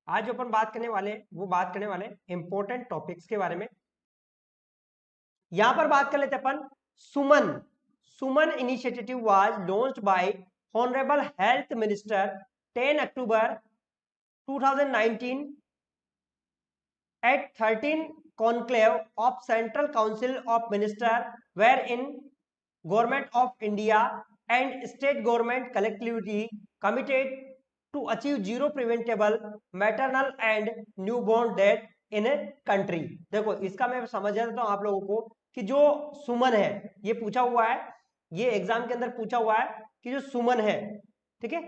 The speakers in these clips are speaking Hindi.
आज जो अपन बात करने वाले वो बात करने वाले इंपॉर्टेंट टॉपिक्स के बारे में। यहां पर बात कर लेते अपन Suman. Suman initiative was launched by honourable health minister 10 October 2019 at 13 conclave of Central Council of Ministers wherein Government of India and state government collectively committed to achieve zero preventable maternal and newborn death in a country। देखो इसका मैं समझ देता हूं आप लोगों को कि जो सुमन है ये पूछा हुआ है, ये एग्जाम के अंदर पूछा हुआ है कि जो सुमन है, ठीक है,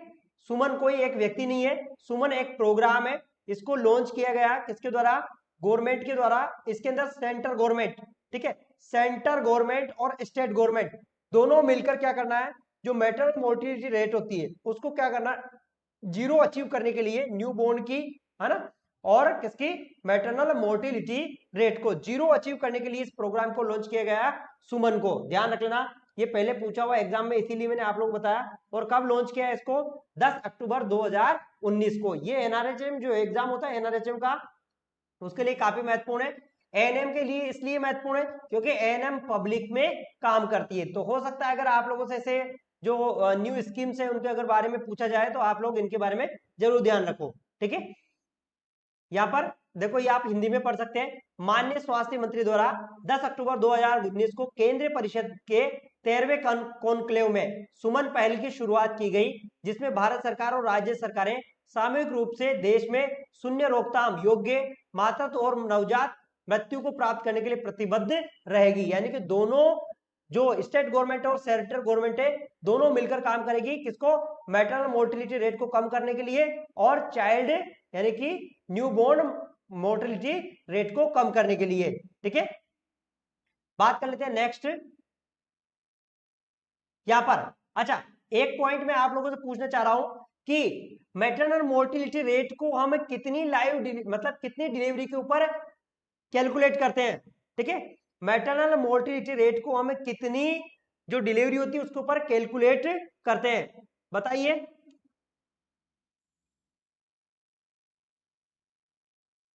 सुमन कोई एक व्यक्ति नहीं है, सुमन एक प्रोग्राम है। इसको लॉन्च किया गया किसके द्वारा? गवर्नमेंट के द्वारा। इसके अंदर सेंट्रल गवर्नमेंट, ठीक है, सेंट्रल गवर्नमेंट और स्टेट गवर्नमेंट दोनों मिलकर क्या करना है, जो मैटरनल मोर्टिलिटी रेट होती है उसको क्या करना है, जीरो अचीव करने के लिए न्यू बोर्न की, है ना, और किसकी, मैटरनल मोर्टिलिटी रेट को जीरो अचीव करने के लिए इस प्रोग्राम को लॉन्च किया गया सुमन को। ध्यान रख लेना, ये पहले पूछा हुआ एग्जाम में, इसीलिए मैंने आप लोग बताया। और कब लॉन्च किया है इसको? 10 अक्टूबर 2019 को। ये एनआरएचएम जो एग्जाम होता है एनआरएचएम का, उसके लिए काफी महत्वपूर्ण है। एएनएम के लिए इसलिए महत्वपूर्ण है क्योंकि एएनएम पब्लिक में काम करती है। तो हो सकता है अगर आप लोगों से ऐसे जो न्यू स्कीम्स है उनके अगर बारे में पूछा जाए तो आप लोग इनके बारे में जरूर ध्यान रखो, ठीक है। यहाँ पर देखो, ये आप हिंदी में पढ़ सकते हैं। माननीय स्वास्थ्य मंत्री द्वारा 10 अक्टूबर 2019 को केंद्रीय परिषद के 13वें कॉन्क्लेव में सुमन पहल की शुरुआत की गई, जिसमें भारत सरकार और राज्य सरकारें सामूहिक रूप से देश में शून्य रोकथाम योग्य मातृत्व और नवजात मृत्यु को प्राप्त करने के लिए प्रतिबद्ध रहेगी। यानी कि दोनों जो स्टेट गवर्नमेंट और सेंट्रल गवर्नमेंट है दोनों मिलकर काम करेगी किसको? मैटरनल मोर्टिलिटी रेट को कम करने के लिए और चाइल्ड यानी कि न्यूबॉर्न मोर्टिलिटी रेट को कम करने के लिए, ठीक है। बात कर लेते हैं नेक्स्ट यहां पर। अच्छा, एक पॉइंट मैं आप लोगों से पूछना चाह रहा हूं कि मैटरनल मोर्टिलिटी रेट को हम कितनी लाइव मतलब कितनी डिलीवरी के ऊपर कैलकुलेट करते हैं, ठीक है। मैटरनल मोर्टिलिटी रेट को हम कितनी जो डिलीवरी होती है उसके ऊपर कैलकुलेट करते हैं, बताइए।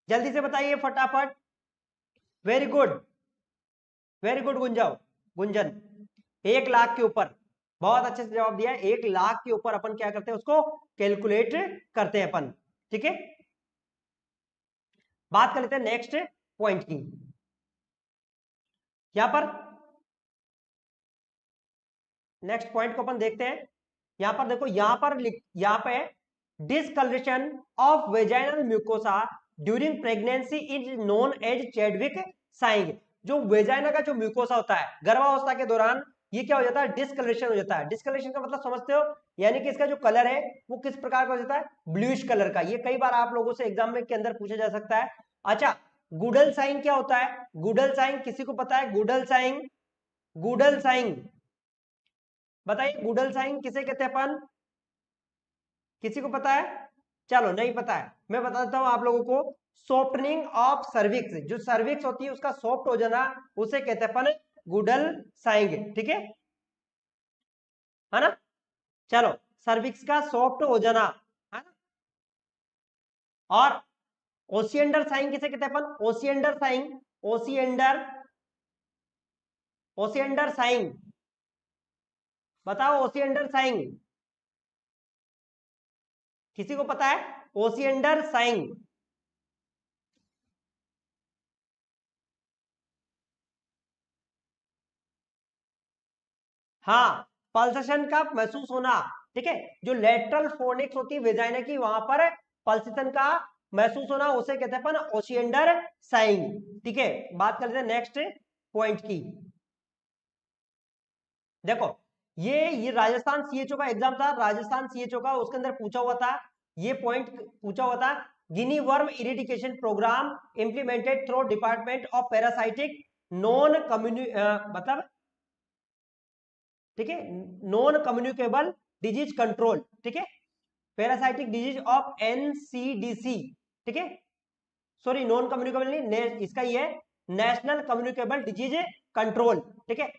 जल्दी से बताइए फटाफट। वेरी गुड, वेरी गुड गुंजाओ, गुंजन। 1 लाख के ऊपर, बहुत अच्छे से जवाब दिया। 1 लाख के ऊपर अपन क्या करते हैं, उसको कैलकुलेट करते हैं अपन, ठीक है। बात कर लेते हैं नेक्स्ट पॉइंट की। यहां पर नेक्स्ट पॉइंट को अपन देखते हैं। यहां पर देखो, यहां पे discolouration of vaginal mucosa during pregnancy is known as Chadwick साइंग। जो वेजाइना का जो म्यूकोसा होता है गर्भावस्था के दौरान, ये क्या हो जाता है, डिसकलरेशन हो जाता है। डिसकलरेशन का मतलब समझते हो, यानी कि इसका जो कलर है वो किस प्रकार का हो जाता है, ब्लूइश कलर का। ये कई बार आप लोगों से एग्जाम में के अंदर पूछा जा सकता है। अच्छा, गुडल साइंग क्या होता है? गुडल साइंग किसी को पता है? गुडल साइंग, गुडल साइंग बताइए, गुडल साइंग किसे कहते हैं अपन? किसी को पता है? चलो, नहीं पता है, मैं बता देता हूं आप लोगों को। सॉफ्टनिंग ऑफ सर्विक्स, जो सर्विक्स होती है उसका सॉफ्ट हो जाना, उसे कहते हैं अपन गुडल साइंग, ठीक है ना। चलो, सर्विक्स का सॉफ्ट हो जाना, है ना। और ओसिएंडर साइंग किसे कहते हैं अपन? Osiander saying, Osiander, Osiander saying बताओ, ओसिएंडर साइंग किसी को पता है? ओसिएंडर साइंग, हाँ, पल्सेशन का महसूस होना, ठीक है। जो लेटरल फोनिक्स होती है वेजाइना की, वहां पर पल्सेशन का महसूस होना, उसे कहते हैं अपन ओसिएंडर साइंग, ठीक है। बात कर लेते हैं नेक्स्ट पॉइंट की। देखो, ये राजस्थान सीएचओ का एग्जाम था, राजस्थान सीएचओ का, उसके अंदर पूछा हुआ था, ये पॉइंट पूछा हुआ था। Guinea worm eradication programme implemented through department of parasitic non कम्युनि मतलब, ठीक है, नॉन कम्युनिकेबल डिजीज कंट्रोल, ठीक है, पैरासाइटिक डिजीज ऑफ एनसीडीसी, ठीक है, सॉरी नॉन कम्युनिकेबल नहीं, इसका ये है नेशनल कम्युनिकेबल डिजीज कंट्रोल, ठीक है।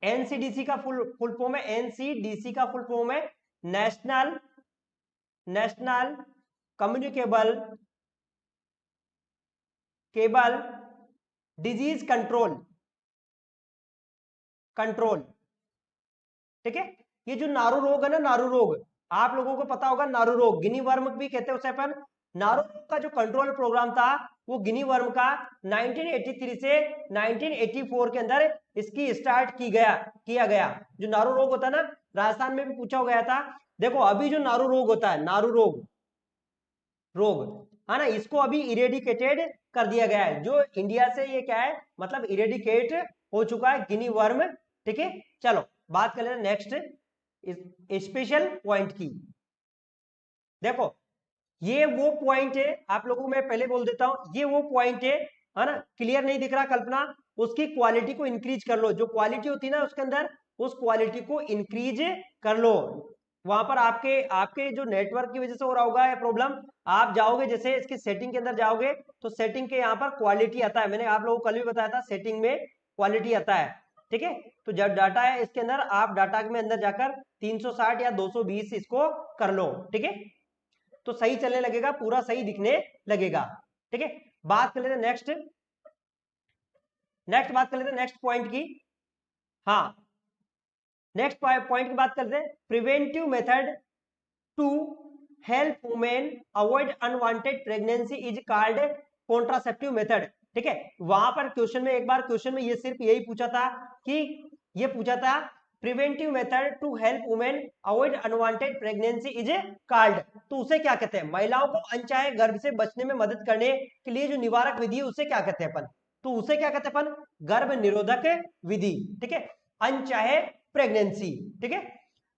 एनसीडीसी का फुल फॉर्म है, एनसीडीसी का फुल फॉर्म है national national communicable cable disease control, control, ठीक है। ये जो नारू रोग है ना, नारू रोग, आप लोगों को पता होगा, नारू रोग गिनी वर्म भी कहते हैं उसे अपन। नारू रोग का जो कंट्रोल प्रोग्राम था वो गिनी वर्म का 1983 से 1984 के अंदर इसकी स्टार्ट किया गया। जो नारू रोग होता है ना, राजस्थान में भी पूछा गया था। देखो अभी जो नारू रोग होता है, नारू रोग है ना, इसको अभी इरेडिकेटेड कर दिया गया है। जो इंडिया से ये क्या है, मतलब इरेडिकेट हो चुका है गिनी वर्म, ठीक है। चलो बात कर लेते हैं नेक्स्ट स्पेशल पॉइंट की। देखो ये वो पॉइंट है, आप लोगों को मैं पहले बोल देता हूं, ये वो पॉइंट है ना। क्लियर नहीं दिख रहा कल्पना, उसकी क्वालिटी को इंक्रीज कर लो। जो क्वालिटी होती है ना उसके अंदर, उस क्वालिटी को इंक्रीज कर लो। वहां पर आपके आपके जो नेटवर्क की वजह से हो रहा होगा प्रॉब्लम। आप जाओगे जैसे इसकी सेटिंग के अंदर जाओगे तो सेटिंग के यहाँ पर क्वालिटी आता है। मैंने आप लोगों को कल भी बताया था, सेटिंग में क्वालिटी आता है, ठीक है। तो जब डाटा है इसके अंदर, आप डाटा में अंदर जाकर 360 या 220 इसको कर लो, ठीक है। तो सही चलने लगेगा, पूरा सही दिखने लगेगा, ठीक है। बात कर लेते हैं नेक्स्ट बात कर लेते हैं नेक्स्ट पॉइंट की। हाँ, नेक्स्ट पॉइंट की बात करते हैं, preventive method to help women avoid unwanted pregnancy is called contraceptive method, ठीक है। वहां पर क्वेश्चन में, एक बार क्वेश्चन में ये सिर्फ यही पूछा था कि, ये पूछा था preventive method to help women avoid unwanted pregnancy is called, तो उसे क्या कहते हैं? महिलाओं को अनचाहे गर्भ से बचने में मदद करने के लिए जो निवारक विधि है उसे क्या कहते हैं अपन? तो उसे क्या कहते हैं अपन? गर्भ निरोधक विधि, ठीक है। अनचाहे प्रेगनेंसी, ठीक है।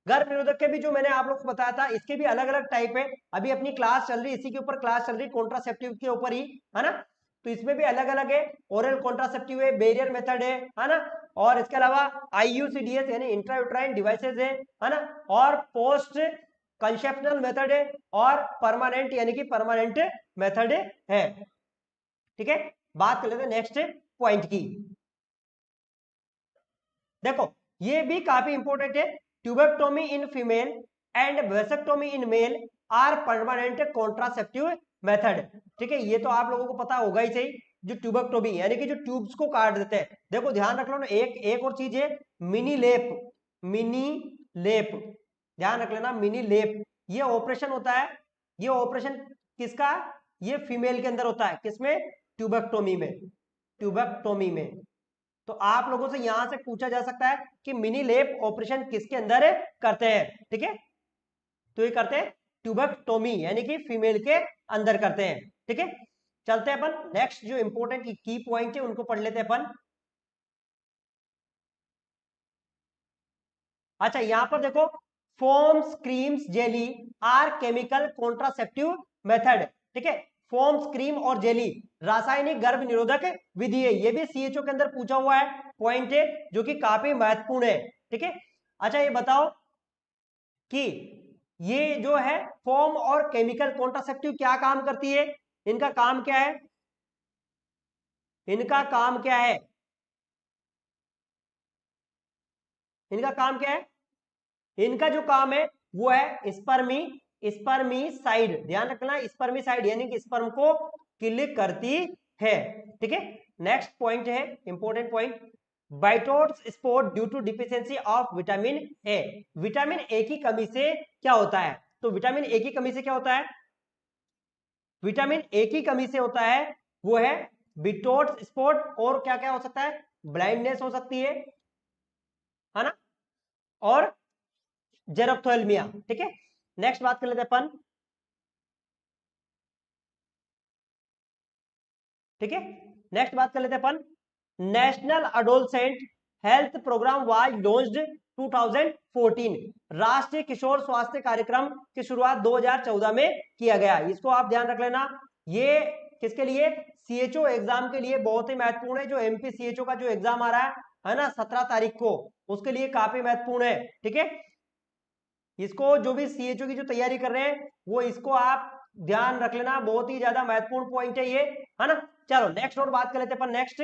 गर्भ निरोधक के भी जो मैंने आप लोग को बताया था, इसके भी अलग अलग टाइप है। अभी अपनी क्लास चल रही है, इसी के ऊपर क्लास चल रही है, कॉन्ट्रासेप्टिव के ऊपर ही, है ना। तो इसमें भी अलग अलग है, ओरल कॉन्ट्रासेप्टिव है, बैरियर मेथड है ना। और इसके अलावा आईयूसीडीएस यानी इंट्रायूट्राइन डिवाइसेस है ना। और पोस्ट कंसेप्शनल मेथड है, और परमानेंट यानी कि परमानेंट मेथड है, ठीक है। बात कर लेते हैं नेक्स्ट पॉइंट की। देखो ये भी काफी इंपॉर्टेंट है, tubectomy in female and vasectomy in male are permanent contraceptive method, ठीक है। ये तो आप लोगों को पता होगा ही सही। जो ट्यूबेक्टोमी यानी कि जो ट्यूब्स को काट देते हैं, देखो ध्यान रख लो ना, एक और चीज है, मिनी लेप, मिनी लेप, ध्यान रख लेना, मिनी लेप। ये ऑपरेशन होता है, ये ऑपरेशन किसका? ये फीमेल के अंदर होता है, किसमें? ट्यूबेक्टोमी में, ट्यूबेक्टोमी में। तो आप लोगों से यहां से पूछा जा सकता है कि मिनी लेप ऑपरेशन किसके अंदर करते हैं, ठीक है। तो ये करते हैं ट्यूबेक्टोमी यानी कि फीमेल के अंदर करते हैं, ठीक है। चलते हैं अपन नेक्स्ट जो इंपॉर्टेंट की पॉइंट है उनको पढ़ लेते हैं अपन। अच्छा यहां पर देखो, foams, creams, jelly are chemical contraceptive method, ठीक है। फोम्स, क्रीम और जेली रासायनिक गर्भ निरोधक विधि है। ये भी सीएचओ के अंदर पूछा हुआ है पॉइंट है, जो कि काफी महत्वपूर्ण है, ठीक है। अच्छा ये बताओ कि ये जो है फोम और केमिकल कॉन्ट्रासेप्टिव क्या काम करती है? इनका काम क्या है? इनका काम क्या है? इनका काम क्या है? इनका जो काम है वो है स्पर्मीसाइड, ध्यान रखना, स्पर्मीसाइड यानी कि स्पर्म को किल करती है, ठीक है। नेक्स्ट पॉइंट है important point, Bitot's spot due to deficiency of vitamin A. Vitamin A की कमी से क्या होता है? तो विटामिन ए की कमी से क्या होता है? विटामिन ए की कमी से होता है वो है बिटोट्स स्पॉट, और क्या क्या हो सकता है? ब्लाइंडनेस हो सकती है ना, और जेरोप्थेल्मिया, ठीक है। नेक्स्ट बात कर लेते हैं अपन, ठीक है। नेक्स्ट बात कर लेते हैं अपन, national adolescent health programme was launched 2014, राष्ट्रीय किशोर स्वास्थ्य कार्यक्रम की शुरुआत 2014 में किया गया। इसको आप ध्यान रख लेना, ये किसके लिए? सीएचओ एग्जाम के लिए बहुत ही महत्वपूर्ण है। जो एमपी सीएचओ का जो एग्जाम आ रहा है ना 17 तारीख को, उसके लिए काफी महत्वपूर्ण है, ठीक है। इसको जो भी सीएचओ की जो तैयारी कर रहे हैं वो इसको आप ध्यान रख लेना, बहुत ही ज्यादा महत्वपूर्ण पॉइंट है ये, है ना। चलो नेक्स्ट और बात कर लेते हैं अपन। नेक्स्ट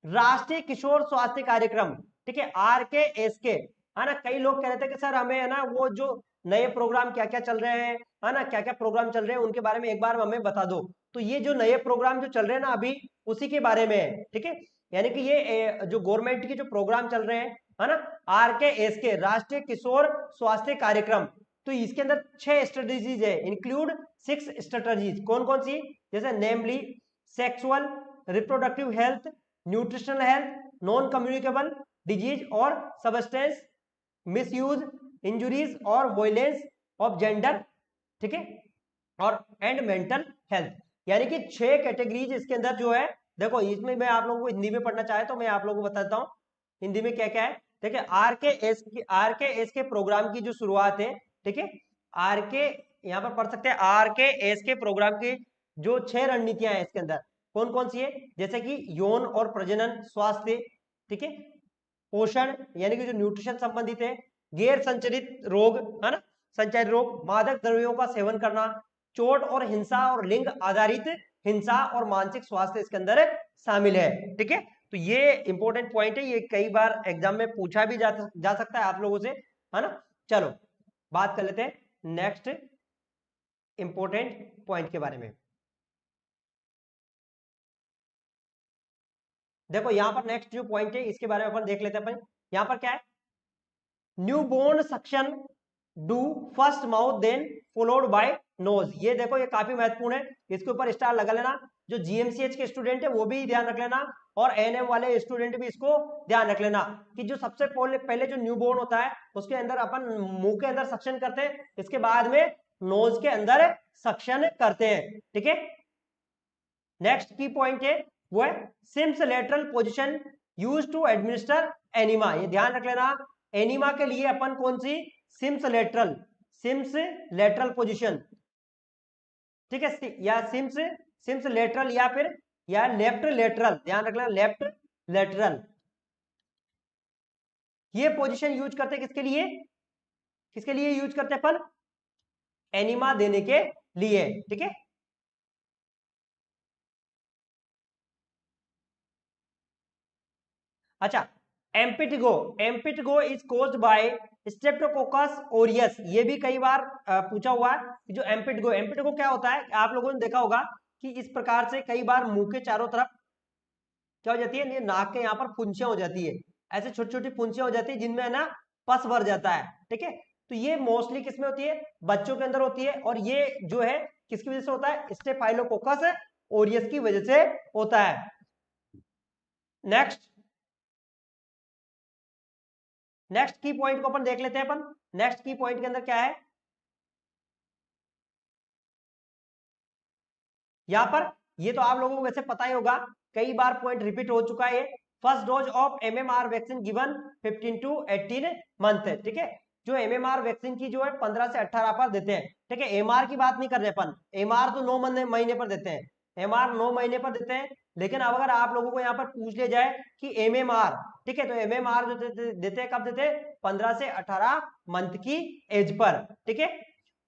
राष्ट्रीय किशोर स्वास्थ्य कार्यक्रम, ठीक है, आर के एस के, है ना। कई लोग कह रहे थे कि सर हमें है ना वो जो नए प्रोग्राम क्या क्या चल रहे हैं, है ना, क्या क्या प्रोग्राम चल रहे हैं उनके बारे में एक बार हमें बता दो। तो ये जो नए प्रोग्राम जो चल रहे हैं ना अभी, उसी के बारे में है, ठीक है। यानी कि ये जो गवर्नमेंट के जो प्रोग्राम चल रहे हैं, है ना, RKSK, राष्ट्रीय किशोर स्वास्थ्य कार्यक्रम। तो इसके अंदर 6 स्ट्रेटेजीज है, इंक्लूड 6 स्ट्रेटेजीज। कौन कौन सी? जैसे namely sexual reproductive health, nutritional health, non communicable disease और सबस्टेंस मिसयूज, इंजुरीज और वायलेंस ऑफ जेंडर, ठीक है, और एंड मेंटल हेल्थ। यानी कि 6 कैटेगरीज इसके अंदर जो है। देखो इसमें मैं आप लोगों को हिंदी में पढ़ना चाहे तो मैं आप लोगों को बताता हूँ हिंदी में क्या क्या है। देखिए आर के एस के प्रोग्राम की जो शुरुआत है, ठीक है, आर के, यहाँ पर पढ़ सकते हैं RKS के प्रोग्राम की जो 6 रणनीतियां हैं इसके अंदर कौन कौन सी है। जैसे कि यौन और प्रजनन स्वास्थ्य, ठीक है, पोषण यानी कि जो न्यूट्रिशन संबंधित है, गैर संचरित रोग, है ना, संचारित रोग, मादक द्रव्यों का सेवन करना, चोट और हिंसा और लिंग आधारित हिंसा और मानसिक स्वास्थ्य इसके अंदर शामिल है, ठीक है। तो ये इंपॉर्टेंट पॉइंट है, ये कई बार एग्जाम में पूछा भी जा सकता है आप लोगों से, है ना। चलो बात कर लेते हैं नेक्स्ट इंपॉर्टेंट पॉइंट के बारे में। देखो यहां पर नेक्स्ट जो पॉइंट है इसके बारे में अपन देख लेते हैं। अपन यहां पर क्या है, newborn suction do first mouth then followed by nose. ये देखो ये काफी महत्वपूर्ण है, इसके ऊपर स्टार लगा लेना। जो GMCH के स्टूडेंट है वो भी ध्यान रख लेना, और ANM वाले स्टूडेंट भी इसको ध्यान रख लेना कि जो सबसे पहले जो न्यूबॉर्न होता है उसके अंदर अपन मुंह के अंदर सक्शन करते हैं, इसके बाद में नोज के अंदर सक्शन करते हैं, ठीक है। नेक्स्ट की पॉइंट है वो है Sims lateral position use to administer enema. ये ध्यान रख लेना, एनिमा के लिए अपन कौन सी सिम्स लेटरल पोजीशन, ठीक है, या सिम्स लेटरल या फिर या लेफ्ट लेटरल, ध्यान रख लेना लेफ्ट लेटरल। ये पोजीशन यूज करते किसके लिए यूज करते अपन? एनिमा देने के लिए, ठीक है। अच्छा, impetigo is caused by streptococcus aureus. ये भी कई बार पूछा हुआ है कि जो एम्पिटिगो क्या होता है। आप लोगों ने देखा होगा कि इस प्रकार से कई बार मुंह के चारों तरफ क्या हो जाती है, नाक के यहाँ पर पुंछियां हो जाती है, ऐसे छोटी छोटी पुंछियां हो जाती है जिनमें है ना पस भर जाता है, ठीक है। तो ये मोस्टली किसमें होती है? बच्चों के अंदर होती है, और ये जो है किसकी वजह से होता है? स्टेफाइलोकोकस ओरियस की वजह से होता है। नेक्स्ट नेक्स्ट की पॉइंट को अपन देख लेते हैं। अपन नेक्स्ट की पॉइंट के अंदर क्या है, यहां पर ये तो आप लोगों को वैसे पता ही होगा, कई बार पॉइंट रिपीट हो चुका है। First dose of MMR vaccine given 15 to 18 month, ठीक है। जो MMR वैक्सीन की जो है 15 से 18 पर देते हैं, ठीक है। MR की बात नहीं कर रहे अपन, MR तो 9 महीने पर देते हैं, MR 9 महीने पर देते हैं। लेकिन अब अगर आप लोगों को यहाँ पर पूछ लिया जाए कि MMR, ठीक है, तो MMR जो देते हैं कब देते हैं? 15 से 18 मंथ की एज पर, ठीक है।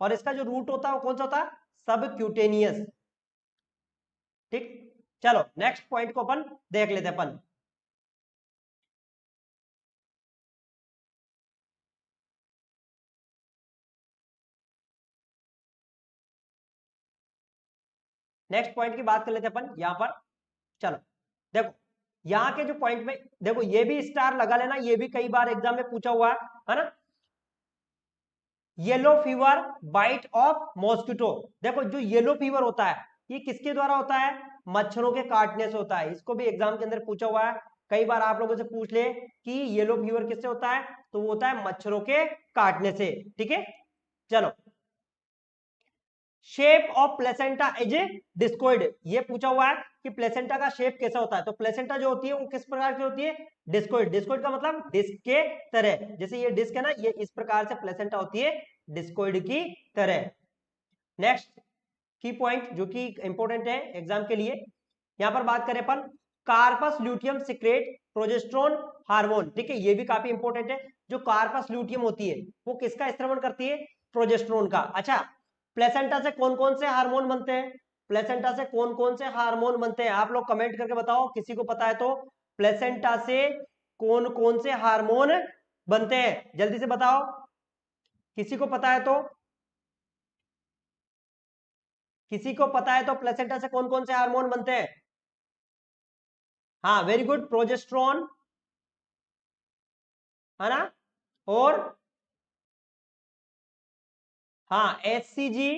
और इसका जो रूट होता है वो कौन सा होता है? सब क्यूटेनियस, ठीक। चलो नेक्स्ट पॉइंट को अपन देख लेते हैं। अपन नेक्स्ट पॉइंट की बात कर लेते हैं अपन यहां पर। चलो देखो यहाँ के जो पॉइंट में देखो, ये भी स्टार लगा लेना, ये भी कई बार एग्जाम में पूछा हुआ है ना। Yellow fever bite of mosquito. देखो जो येलो फीवर होता है ये किसके द्वारा होता है? मच्छरों के काटने से होता है। इसको भी एग्जाम के अंदर पूछा हुआ है, कई बार आप लोगों से पूछ ले कि येलो फीवर किससे होता है, तो वो होता है मच्छरों के काटने से, ठीक है। चलो, shape of placenta is discoid. ये पूछा हुआ है कि प्लेसेंटा का शेप कैसा होता है, तो प्लेसेंटा जो होती है वो किस प्रकार की होती है? डिस्कोइड। डिस्कोइड का मतलब डिस्क के तरह, जैसे ये डिस्क है ना, ये इस प्रकार से प्लेसेंटा होती है डिस्कोइड की तरह। नेक्स्ट की पॉइंट जो कि इंपॉर्टेंट है एग्जाम के लिए, यहां पर बात करें अपन, corpus luteum secrete progesterone hormone, ठीक है। ये भी काफी इंपॉर्टेंट है। जो कार्पस ल्यूटियम होती है वो किसका स्त्रवण करती है? प्रोजेस्टेरोन का। अच्छा, प्लेसेंटा से कौन कौन से हार्मोन बनते हैं? प्लेसेंटा से कौन कौन से हार्मोन बनते हैं? आप लोग कमेंट करके बताओ, किसी को पता है तो। प्लेसेंटा से कौन कौन से हार्मोन बनते हैं? जल्दी से बताओ, किसी को पता है तो, किसी को पता है तो प्लेसेंटा से कौन कौन से हार्मोन बनते हैं? हाँ वेरी गुड, प्रोजेस्ट्रॉन, है ना, और हाँ एचसीजी,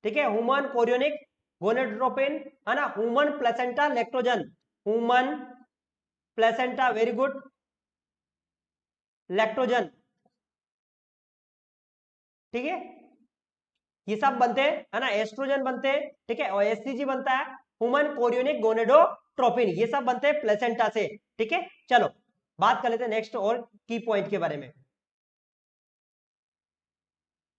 ठीक है, ह्यूमन कोरियोनिक गोनेडोट्रोपिन, है ना, human placenta lactogen, human placenta very good lactogen, ठीक है, ये सब बनते हैं, है ना, एस्ट्रोजन बनते हैं, ठीक है, और एससीजी बनता है, ह्यूमन कोरियोनिक गोनेडोट्रोपिन, ये सब बनते हैं प्लेसेंटा से, ठीक है। चलो बात कर लेते हैं नेक्स्ट और की पॉइंट के बारे में।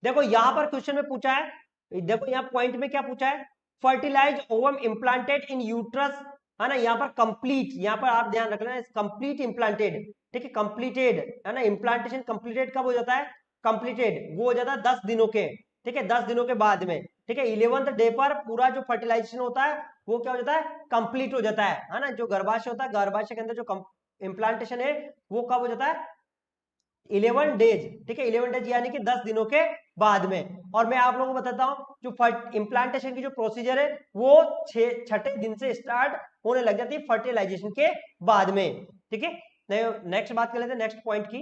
देखो यहां पर क्वेश्चन में पूछा है, देखो यहाँ पॉइंट में क्या पूछा है, fertilise ovum implanted in uterus, है ना, यहाँ पर कंप्लीट, यहाँ पर आप ध्यान रख लेना कंप्लीट इम्प्लांटेड, ठीक है, कंप्लीटेड, है ना, इम्प्लांटेशन कंप्लीटेड कब हो जाता है, कंप्लीटेड वो हो जाता है 10 दिनों के, ठीक है, 10 दिनों के बाद में, ठीक है, 11th डे पर पूरा जो फर्टिलाइजेशन होता है वो क्या हो जाता है, कंप्लीट हो जाता है ना, जो गर्भाशय होता है, गर्भाशय के अंदर जो इम्प्लांटेशन है वो कब हो जाता है, 11 डेज, ठीक है, 11 डेज यानी कि 10 दिनों के बाद में। और मैं आप लोगों को बताता हूं जो इम्प्लांटेशन की जो प्रोसीजर है वो छठे दिन से स्टार्ट होने लग जाती है फर्टिलाइजेशन के बाद में, ठीक है। नेक्स्ट बात कर लेते हैं नेक्स्ट पॉइंट की,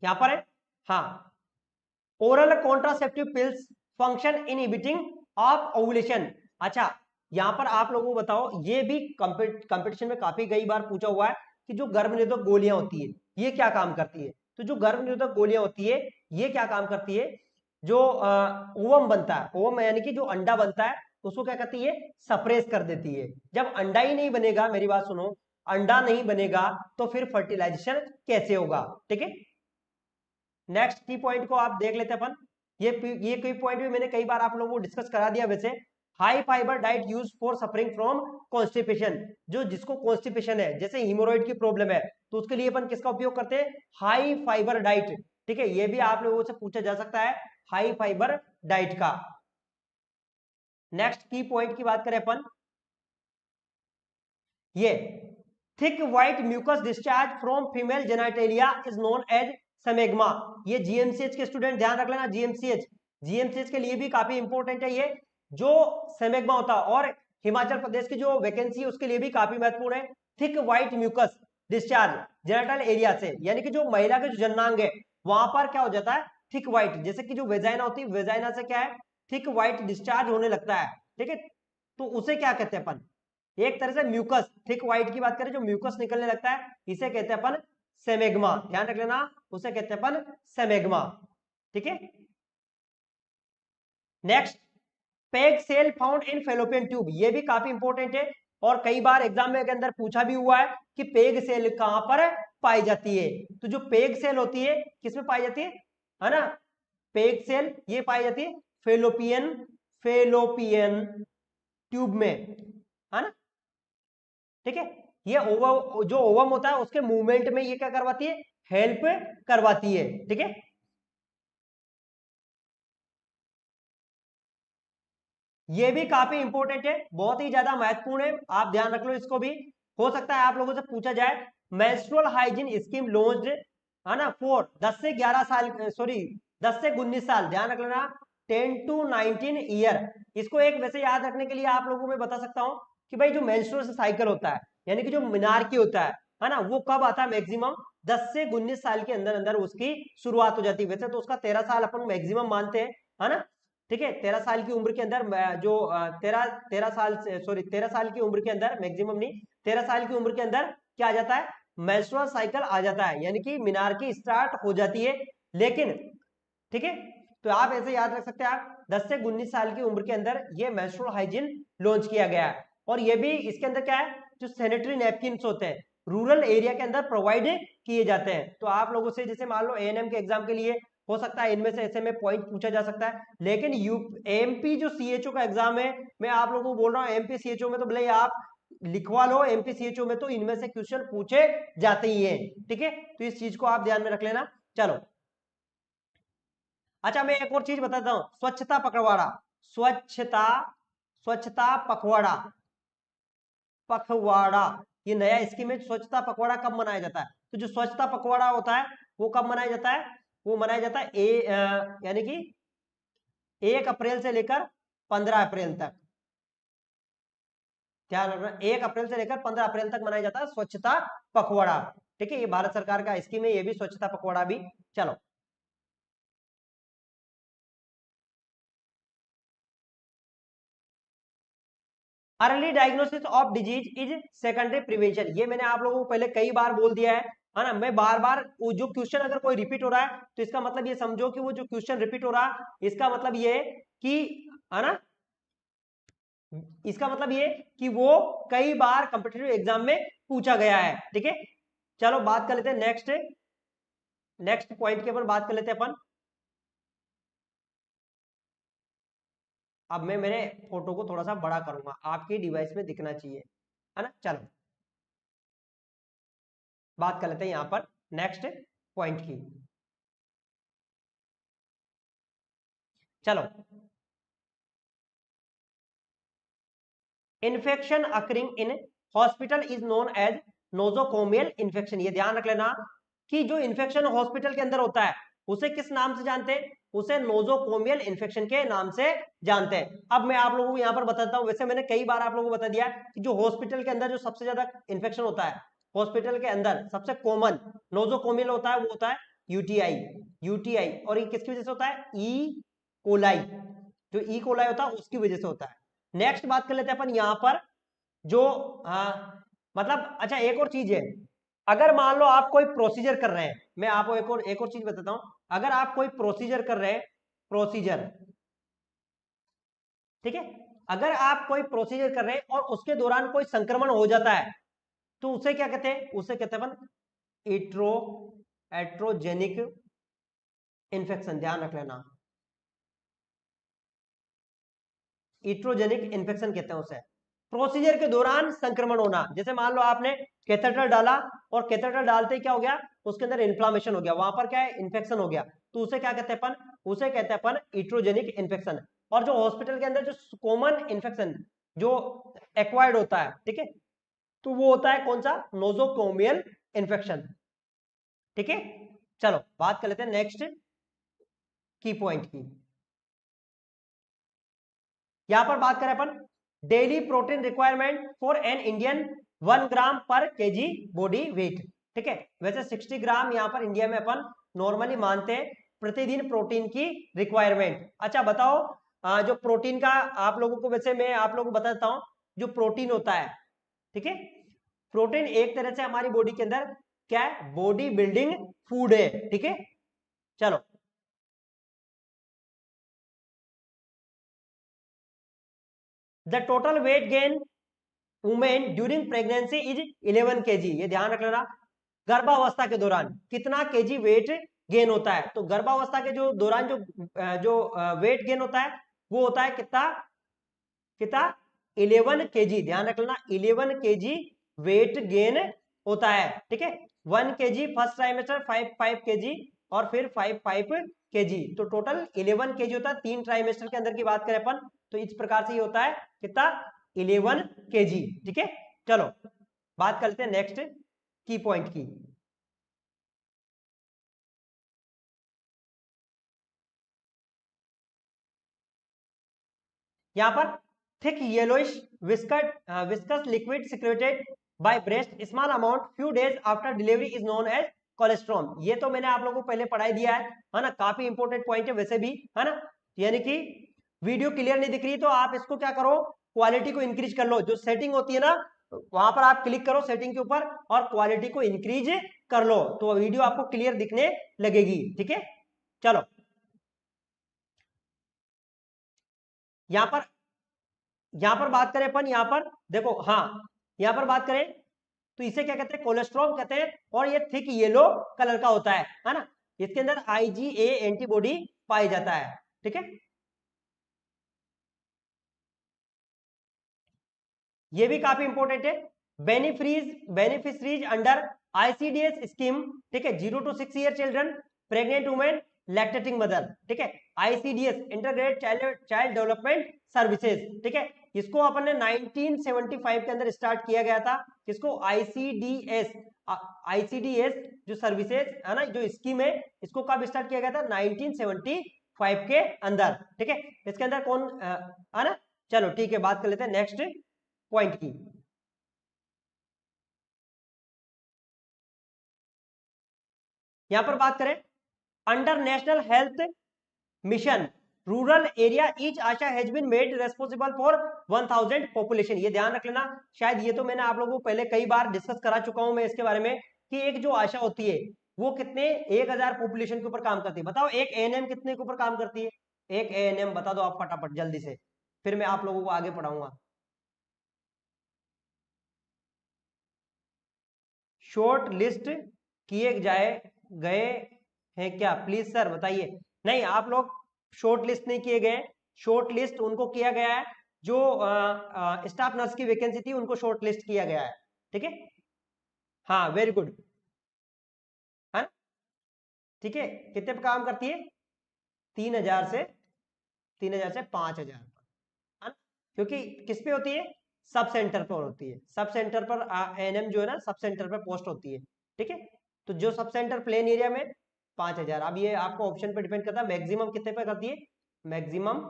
यहां पर है हाँ, oral contraceptive pills function inhibiting of ovulation. अच्छा यहां पर आप लोगों को बताओ, ये भी कंपटीशन में काफी कई बार पूछा हुआ है कि जो गर्भ निरोधक गोलियां होती है ये क्या काम करती है, तो जो गर्भ निरोधक गोलियां होती है ये क्या काम करती है, जो ओवम बनता है, ओवम यानी कि जो अंडा बनता है उसको क्या करती है, सप्रेस कर देती है। जब अंडा ही नहीं बनेगा, मेरी बात सुनो, अंडा नहीं बनेगा तो फिर फर्टिलाइजेशन कैसे होगा, ठीक है। नेक्स्ट की पॉइंट को आप देख लेते हैं अपन, ये की पॉइंट भी मैंने कई बार आप लोगों को डिस्कस करा दिया वैसे, high fibre diet use for suffering from constipation, जो जिसको कॉन्स्टिपेशन है जैसे हीमोरॉइड की प्रॉब्लम है तो उसके लिए अपन किसका उपयोग करते हैं, हाई फाइबर डाइट, ठीक है, ये भी आप लोगों से पूछा जा सकता है हाई फाइबर डाइट का। नेक्स्ट की पॉइंट की बात करें अपन, ये thick white mucus discharge from female genitalia is known as smegma, ये जीएमसीएच के स्टूडेंट ध्यान रख लेना, जीएमसीएच, जीएमसीएच के लिए भी काफी इंपॉर्टेंट है ये, जो सेमेग्मा होता है, और हिमाचल प्रदेश की जो वैकेंसी है उसके लिए भी काफी महत्वपूर्ण है, thick white mucus discharge genital area से, यानी कि जो महिला के जो जननांग है वहां पर क्या हो जाता है, थिक व्हाइट, जैसे कि जो वेजाइना होती है वेजाइना से क्या है, थिक व्हाइट डिस्चार्ज होने लगता है, ठीक है, तो उसे क्या कहते हैं अपन, एक तरह से म्यूकस, थिक व्हाइट की बात करें जो म्यूकस निकलने लगता है इसे कहते हैं अपन सेमेग्मा, ध्यान रख लेना उसे कहते हैं अपन सेमेग्मा, ठीक है। Next peg cell found in fallopian tube, ये भी काफी इंपॉर्टेंट है और कई बार एग्जाम में के अंदर पूछा भी हुआ है कि पेग सेल कहां पर पाई जाती है, तो जो पेग सेल होती है किसमें पाई जाती है ना, पेग सेल ये पाई जाती है फेलोपियन फेलोपियन ट्यूब में, है ना, ठीक है, ये ओवम जो ओवम होता है उसके मूवमेंट में ये क्या करवाती है, हेल्प करवाती है, ठीक है। ये भी काफी इंपॉर्टेंट है, बहुत ही ज्यादा महत्वपूर्ण है, आप ध्यान रख लो इसको भी, हो सकता है आप लोगों से पूछा जाए, मेंस्ट्रुअल हाइजीन स्कीम लॉन्च्ड, है ना, फॉर 10 से 11 साल, सॉरी 10 से 19 साल, ध्यान रख लेना 10 to 19 ईयर, इसको एक वैसे याद रखने के लिए आप लोगों को मैं बता सकता हूं कि भाई जो मेंस्ट्रुअल साइकिल होता है यानी कि जो मिनारकी होता है ना, वो कब आता है, मैक्सिमम 10 से 19 साल के अंदर अंदर उसकी शुरुआत हो जाती है, वैसे तो उसका 13 साल अपन मैक्सिमम मानते हैं, है ना, ठीक है, 13 साल की उम्र के अंदर जो 13 साल की उम्र के अंदर, मैक्सिमम नहीं, 13 साल की उम्र के अंदर क्या आ जाता है, मेंस्ट्रुअल साइकिल आ जाता है, यानी कि मिनारकी स्टार्ट हो जाती है, लेकिन ठीक है, तो आप ऐसे याद रख सकते हैं, आप 10 से 19 साल की उम्र के अंदर ये मेंस्ट्रुअल हाइजीन लॉन्च किया गया है, और ये भी इसके अंदर क्या है, जो सैनिटरी नैपकिन्स होते हैं रूरल एरिया के अंदर प्रोवाइड किए जाते हैं, तो आप लोगों से जैसे मान लो एएनएम के एग्जाम के लिए हो सकता है इनमें से ऐसे में पॉइंट पूछा जा सकता है, लेकिन एमपी जो सीएचओ का एग्जाम है, मैं आप लोगों को बोल रहा हूँ एमपी सीएचओ में तो भले आप लिखवा लो, एमपी सीएचओ में तो इनमें से क्वेश्चन पूछे जाते ही हैं, ठीक है, तो इस चीज को आप ध्यान में रख लेना। चलो अच्छा मैं एक और चीज बताता हूँ, स्वच्छता पखवाड़ा, स्वच्छता स्वच्छता पखवाड़ा, पखवाड़ा, ये नया स्कीम है, स्वच्छता पखवाड़ा कब मनाया जाता है, तो जो स्वच्छता पखवाड़ा होता है वो कब मनाया जाता है? वो मनाया जाता है यानी कि 1 अप्रैल से लेकर 15 अप्रैल तक। ध्यान रखना, 1 अप्रैल से लेकर 15 अप्रैल तक मनाया जाता है स्वच्छता पखवाड़ा। ठीक है, ये भारत सरकार का स्कीम है, ये भी स्वच्छता पखवाड़ा भी। चलो, early diagnosis of disease is secondary prevention. ये मैंने आप लोगों को पहले कई बार बोल दिया है ना। मैं बार बार जो क्वेश्चन अगर कोई रिपीट हो रहा है तो इसका मतलब ये समझो कि वो जो क्वेश्चन रिपीट हो रहा है इसका मतलब ये कि, है ना, इसका मतलब ये कि वो कई बार कॉम्पिटिटिव एग्जाम में पूछा गया है। ठीक है, चलो बात कर लेते हैं नेक्स्ट नेक्स्ट पॉइंट के ऊपर बात कर लेते हैं अपन। अब मैं मेरे फोटो को थोड़ा सा बड़ा करूंगा, आपके डिवाइस में दिखना चाहिए, है ना। चलो बात कर लेते हैं यहां पर नेक्स्ट पॉइंट की। चलो, infection occurring in hospital is known as nosocomial infection. ये ध्यान रख लेना कि जो इन्फेक्शन हॉस्पिटल के अंदर होता है उसे किस नाम से जानते हैं? उसे नोजोकोमियल इन्फेक्शन के नाम से जानते हैं। अब मैं आप लोगों को यहां पर बताता हूं, वैसे मैंने कई बार आप लोगों को बता दिया कि जो हॉस्पिटल के अंदर जो सबसे ज्यादा इन्फेक्शन होता है, हॉस्पिटल के अंदर सबसे कॉमन नोजोकोमियल होता है, वो होता है यूटीआई। यूटीआई, और ये किसकी वजह से होता है? E coli. जो ई कोलाई होता है उसकी वजह से होता है। नेक्स्ट बात कर लेते हैं अपन यहां पर जो, मतलब अच्छा एक और चीज है, अगर मान लो आप कोई प्रोसीजर कर रहे हैं, मैं आपको एक और चीज बताता हूं। अगर आप कोई प्रोसीजर कर रहे हैं, प्रोसीजर, ठीक है, अगर आप कोई प्रोसीजर कर रहे हैं और उसके दौरान कोई संक्रमण हो जाता है तो उसे क्या कहते हैं? उसे कहते हैं अपन एट्रोजेनिक इन्फेक्शन। ध्यान रख लेना, इट्रोजेनिक इन्फेक्शन कहते हैं उसे। प्रोसीजर के दौरान संक्रमण होना, जैसे मान लो आपने कैथेटर डाला और कैथेटर डालते ही क्या हो गया? उसके अंदर इन्फ्लामेशन हो गया, वहां पर क्या है? इन्फेक्शन हो गया, तो उसे क्या कहते हैं अपन? उसे कहते हैं अपन इट्रोजेनिक इन्फेक्शन। और जो हॉस्पिटल के अंदर जो कॉमन इन्फेक्शन जो एक्वायर्ड होता है, ठीक है, तो वो होता है कौन सा? Nosocomial infection. ठीक है, चलो बात कर लेते हैं नेक्स्ट की पॉइंट की। यहां पर बात करें अपन daily protein requirement for an Indian 1 gram पर केजी बॉडी वेट। ठीक है, वैसे 60 ग्राम यहां पर इंडिया में अपन नॉर्मली मानते हैं प्रतिदिन प्रोटीन की रिक्वायरमेंट। अच्छा बताओ, जो प्रोटीन का आप लोगों को, वैसे मैं आप लोगों को बताता हूं, जो प्रोटीन होता है, ठीक है, प्रोटीन एक तरह से हमारी बॉडी के अंदर क्या है? बॉडी बिल्डिंग फूड है। ठीक है, चलो, the total weight gain women during pregnancy is 11 KG. ये ध्यान रख लेना, गर्भावस्था के दौरान कितना केजी वेट गेन होता है? तो गर्भावस्था के जो दौरान जो वेट गेन होता है वो होता है कितना? कितना? 11 केजी। ध्यान रख लेना, 11 केजी वेट गेन होता है। ठीक है, 1 केजी फर्स्ट ट्राइमेस्टर, 5 केजी, और फिर 5 केजी, तो टोटल 11 केजी होता है। 3 ट्राइमेस्टर के अंदर की बात करें अपन तो इस प्रकार से ये होता है कितना? 11 केजी। ठीक है, चलो बात करते हैं नेक्स्ट की पॉइंट की। यहां पर thick yellowish viscous liquid secreted by breast small amount few days after delivery is known as colostrum. ये तो मैंने आप लोगों को पहले पढ़ाई दिया है ना, काफी इंपॉर्टेंट पॉइंट है वैसे भी, है ना। यानी कि वीडियो क्लियर नहीं दिख रही तो आप इसको क्या करो? क्वालिटी को इंक्रीज कर लो, जो सेटिंग होती है ना वहां पर आप क्लिक करो सेटिंग के ऊपर और क्वालिटी को इंक्रीज कर लो तो वीडियो आपको क्लियर दिखने लगेगी। ठीक है, चलो यहां पर बात करें अपन, यहां पर देखो, हाँ, यहां पर बात करें तो इसे क्या कहते हैं? कोलेस्ट्रॉल कहते हैं, और ये थिक येलो कलर का होता है ना। इसके अंदर आईजीए एंटीबॉडी पाई जाता है। ठीक है, ये भी काफी इंपॉर्टेंट है। बेनिफिशरीज अंडर आईसीडीएस स्कीम, ठीक है, 0 to 6 year children, pregnant women, lactating mother. ठीक है, ICDS integrated child development services. ठीक है, इसको अपन ने 1975 के अंदर स्टार्ट किया गया था। किसको? आईसीडीएस, आईसीडीएस जो सर्विसेज है ना, जो स्कीम है, इसको कब स्टार्ट किया गया था? 1975 के अंदर। ठीक है, इसके अंदर कौन है ना। चलो ठीक है, बात कर लेते हैं नेक्स्ट पॉइंट की। यहां पर बात करें, under national health mission rural area each ASHA has been made responsible for 1000 population. ये ध्यान रख लेना, शायद ये तो मैंने आप लोगों को पहले कई बार डिस्कस करा चुका हूं मैं इसके बारे में, कि एक जो आशा होती है वो कितने 1000 पॉपुलेशन के ऊपर काम करती है। बताओ एक एएनएम कितने के ऊपर काम करती है? एक एएनएम बता दो आप फटाफट जल्दी से, फिर मैं आप लोगों को आगे पढ़ाऊंगा। शॉर्ट लिस्ट किए जाए गए हैं क्या? प्लीज सर बताइए। नहीं, आप लोग शॉर्ट लिस्ट नहीं किए गए। शॉर्ट लिस्ट उनको किया गया है जो स्टाफ नर्स की वैकेंसी थी, उनको शॉर्ट लिस्ट किया गया है। ठीक है, हाँ वेरी गुड। है ठीक है, कितने पे काम करती है? 3000 से 5000 है ना, क्योंकि किस पे होती है? सब सेंटर पर होती है। सब सेंटर पर एएनएम जो है ना, सब सेंटर पर पोस्ट होती है। ठीक है, तो जो सब सेंटर प्लेन एरिया में 5000। अब ये आपको ऑप्शन पे डिपेंड करता है, मैक्सिमम कितने पे करती है? मैक्सिमम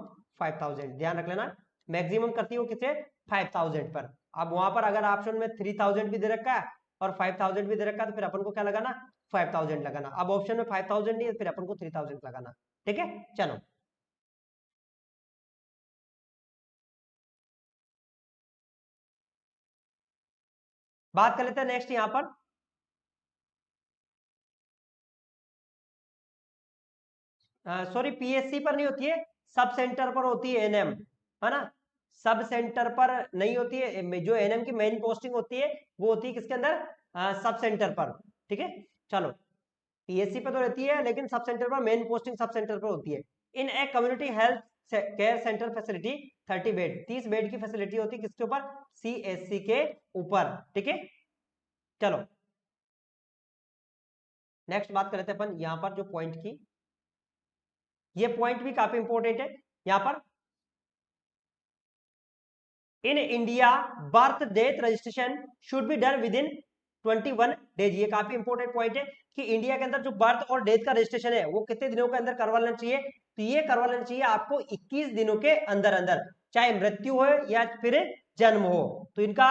5000, ध्यान रख लेना। मैक्सिमम करती है वो कितने? 5000 पर। अब वहां पर अगर ऑप्शन में 3000 भी दे रखा है और 5000 भी दे रखा है, तो फिर अपन को क्या लगाना? 5000 लगाना। अब ऑप्शन में 5000 नहीं है, फिर अपन को 3000 लगाना। ठीक है, चलो बात कर लेते हैं नेक्स्ट यहां पर। सॉरी, पीएससी पर नहीं होती है, सब सेंटर पर होती है एनएम, है ना। सब सेंटर पर नहीं होती है, जो एनएम की मेन पोस्टिंग होती है वो होती है किसके अंदर? सब सेंटर पर। ठीक है, चलो पीएससी पे तो रहती है, लेकिन सब सेंटर पर मेन पोस्टिंग सब सेंटर पर होती है। In a community health care centre facility 30 bed, 30 bed की फैसिलिटी होती है किसके ऊपर? सीएससी के ऊपर। ठीक है, चलो नेक्स्ट बात कर लेते हैं अपन यहां पर जो पॉइंट की। ये पॉइंट भी काफी इंपॉर्टेंट है यहां पर। In India birth death registration should be done with in 21 days. ये काफी इंपॉर्टेंट पॉइंट है कि इंडिया के अंदर जो बर्थ और डेथ का रजिस्ट्रेशन है वो कितने दिनों के अंदर करवा लेना चाहिए? तो ये करवा लेना चाहिए आपको 21 दिनों के अंदर अंदर, चाहे मृत्यु हो या फिर जन्म हो, तो इनका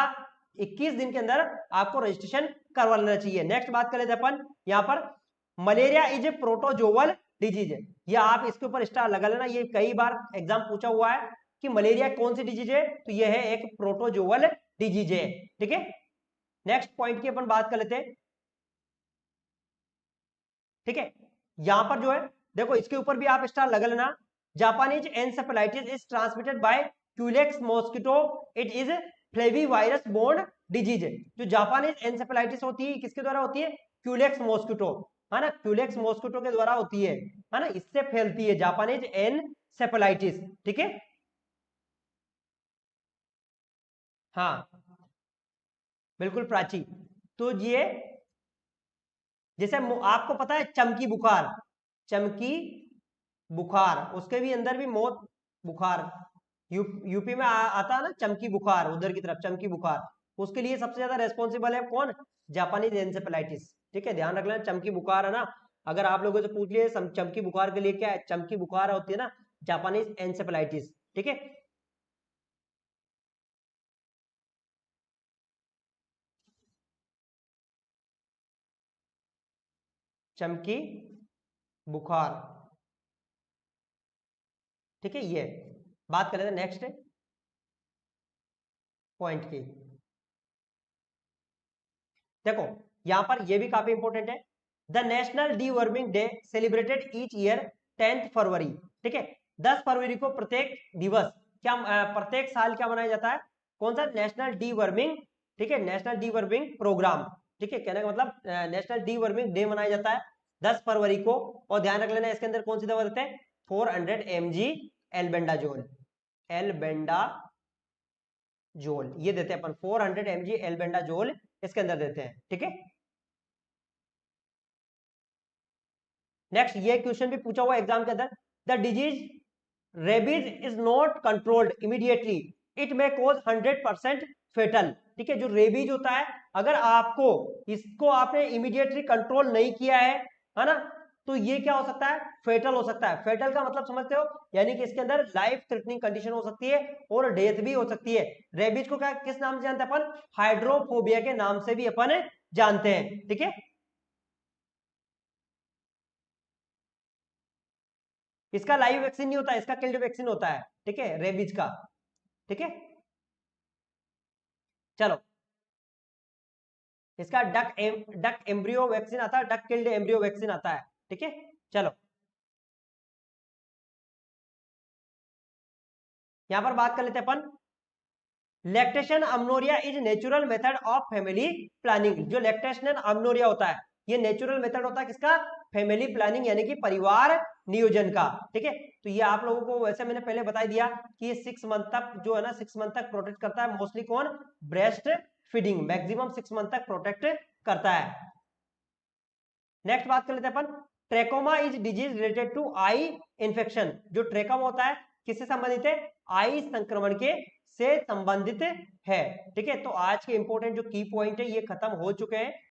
21 दिन के अंदर आपको रजिस्ट्रेशन करवा लेना चाहिए। नेक्स्ट बात कर लेते हैं अपन यहाँ पर, malaria is a protozoal disease. ये आप इसके ऊपर स्टार लगा लेना, ये कई बार एग्जाम पूछा हुआ है कि मलेरिया कौन सी डिजीज है, तो यह है एक प्रोटोजोवल डिजीज है। ठीक है, नेक्स्ट पॉइंट की अपन बात कर लेते हैं। ठीक है, यहां पर जो है देखो, इसके ऊपर भी आप स्टार लगा लेना। Japanese encephalitis is transmitted by Culex mosquito, it is flavi virus borne disease. जो जापानीज एनसेफेलाइटिस होती है किसके द्वारा होती है? क्यूलेक्स मॉस्किटो, है ना, क्यूलेक्स मॉस्किटो के द्वारा होती है ना, इससे फैलती है जापानीज एनसेफेलाइटिस। ठीक है, हाँ बिल्कुल प्राची। तो ये जैसे आपको पता है चमकी बुखार, चमकी बुखार उसके भी अंदर भी मौत बुखार, यूपी में आता है ना चमकी बुखार, उधर की तरफ चमकी बुखार, उसके लिए सबसे ज्यादा रेस्पॉन्सिबल है कौन? Japanese encephalitis. ठीक है, ध्यान रख लेना, चमकी बुखार है ना, अगर आप लोगों से पूछ लिए चमकी बुखार के लिए क्या है, चमकी बुखार होती है ना जापानीज एनसेफेलाइटिस। ठीक है, चमकी बुखार। ठीक है, ये बात करें नेक्स्ट पॉइंट की। देखो यहां पर ये भी काफी इंपॉर्टेंट है, the national deworming day celebrated each year 10 फरवरी। ठीक है, 10 फरवरी को प्रत्येक दिवस क्या प्रत्येक साल क्या मनाया जाता है? कौन सा? National deworming. ठीक है, नेशनल डीवर्मिंग प्रोग्राम। ठीक है, कहने का मतलब नेशनल डीवर्मिंग डे मनाया जाता है 10 फरवरी को। और ध्यान रख लेना इसके अंदर कौन सी दवा देते हैं? 400 mg एल्बेंडाजोल, एल्बेंडाजोल ये देते हैं अपन, 400 mg एल्बेंडाजोल इसके अंदर देते हैं। ठीक है, नेक्स्ट ये क्वेश्चन भी पूछा हुआ एग्जाम के अंदर, the disease rabies is not controlled immediately, it may cause 100% fatal. ठीक है, जो रेबीज होता है, अगर आपको इसको आपने इमीडिएटली कंट्रोल नहीं किया है ना, तो ये क्या हो सकता है, फेटल हो सकता है। फेटल का मतलब समझते हो, यानी कि इसके अंदर लाइफ थ्रेटनिंग कंडीशन हो सकती है और डेथ भी हो सकती है। रेबीज को क्या किस नाम से जानते हैं अपन, हाइड्रोफोबिया के नाम से भी अपन जानते हैं। ठीक है, इसका लाइव वैक्सीन नहीं होता है, इसका किल्ड वैक्सीन होता है। ठीक है, रेबीज का। ठीक है, चलो, इसका डक एम्ब्रियो वैक्सीन आता है, डक किल्ड एम्ब्रियो वैक्सीन आता है। ठीक है, चलो यहां पर बात कर लेते हैं अपन। Lactation amenorrhoea is natural method of family planning. जो लैक्टेशन अमनोरिया होता है, ये नेचुरल मेथड होता है किसका, फैमिली प्लानिंग यानी कि परिवार नियोजन का। ठीक है, तो ये आप लोगों को वैसे मैंने पहले बता दिया कि ये 6 मंथ तक जो है ना, 6 मंथ तक प्रोटेक्ट करता है। मोस्टली कौन, ब्रेस्ट फीडिंग मैक्सिमम 6 मंथ तक प्रोटेक्ट करता है। नेक्स्ट बात कर लेते हैं अपन, trachoma is disease related to eye infection. जो ट्रेकोमा होता है किससे संबंधित है, आई संक्रमण के से संबंधित है। ठीक है, तो आज के इंपॉर्टेंट जो की पॉइंट है ये खत्म हो चुके हैं।